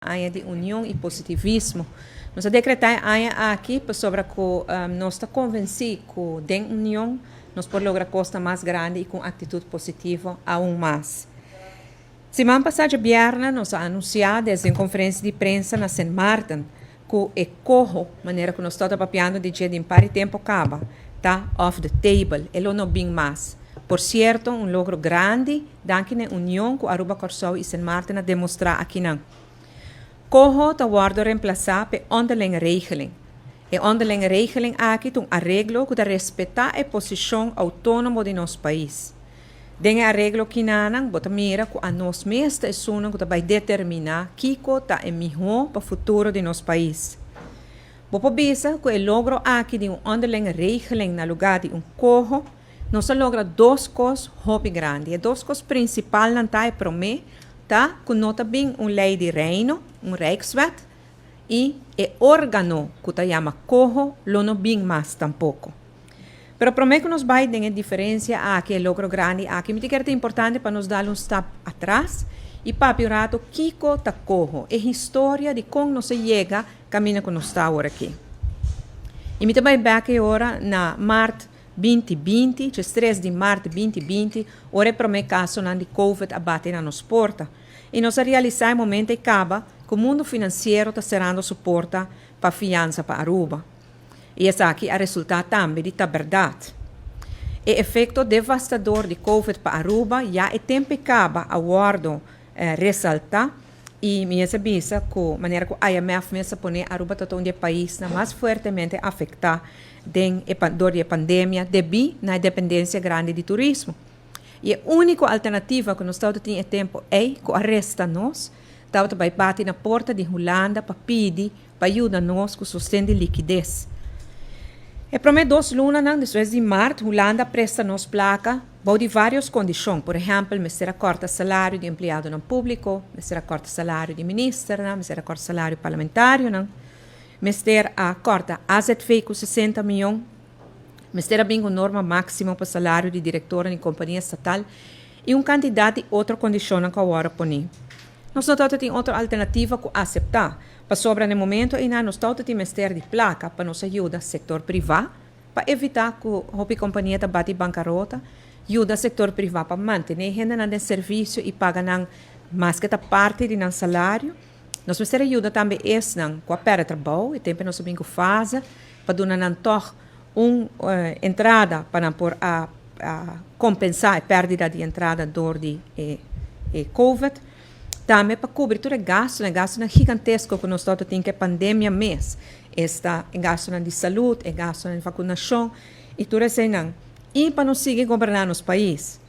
área de união e positivismo. Nós decretar área aqui sobre que nós está convencidos que den união nós podemos lograr coisa mais grande e com atitude positiva aún mais. Semana passada, viernes, nós anunciamos desde uma conferência de imprensa na St. Martin que é corro, maneira que nós estamos papiando de dia de impar e tempo acaba, está off the table, ele não bem mais. Por certo, logro grande, danke na união que Aruba Corsou e St. Martin a demonstrar aqui não. Corro está guardo reemplaçar por onderlinge regeling. E onderlinge regeling aqui um arreglo que respeitar a posição autônoma de nosso país. Den arreglo que nanang bota mira que a nós mesma é suna que vai determinar kiko tá é melhor para o futuro de nosso país. Bopo bisa que o logro aqui de onderlinge regeling na lugar de corro, nós logra duas coisas muito grandes. E duas coisas principais não tá é promê, tá? Que nota bem lei de reino, Rijkswet, e órgano que tá chama corro, não bem mais tampouco. Pero promete que nos vai ter a diferença aqui, o logro grande aqui. Me dizer que é importante para nos dar step atrás e para piorar o Kiko ta corro. É a história de como nós chega caminho que nós está agora aqui. E me também back agora na março 2020, 3 de março 2020, ora promete caso de Covid abate na nossa porta. E nós realizar o momento que acaba que o mundo financeiro está cerrando sua porta para a fiança para Aruba. E essa aqui é o resultado também de verdade. O efeito devastador de Covid para Aruba já é tempo que acaba a guardo ressaltar e me sabia que maneira que a IMF me põe Aruba todo um país mais fortemente afetado durante a pandemia devido à dependência grande de turismo. E a única alternativa que nós estamos tendo tempo é que arresta nós, estamos para bater na porta de Holanda para pedir para ajudar nós com sustento de liquidez. E promete 2 lunas, depois de março, Holanda presta nos placa de várias condições. Por exemplo, me será corta salário de empregado no público, me será corta salário de ministro, me será corta salário parlamentar, me será corta AZV com 60 milhões, me será bem com norma máxima para salário de diretor em companhia estatal e quantidade de outras condições que agora põe. Nós não temos outra alternativa que aceitar. Para sobra no momento, ainda nós temos o Ministério de Placa para nos ajudar o setor privado, para evitar que a companhia bate bancarrota, ajuda o setor privado para manter a gente no serviço e pagar mais que a parte do salário. Nós precisamos ajuda também com a perda de trabalho, e tempo nós sabemos que faz, para dar uma entrada para compensar a perda de entrada dor de Covid. Também para cobrir todo o gasto gigantesco que nós temos que a pandemia mês. Está em gasto de saúde, em gasto de vacinação, e tudo isso não. E para nós seguir governando os países.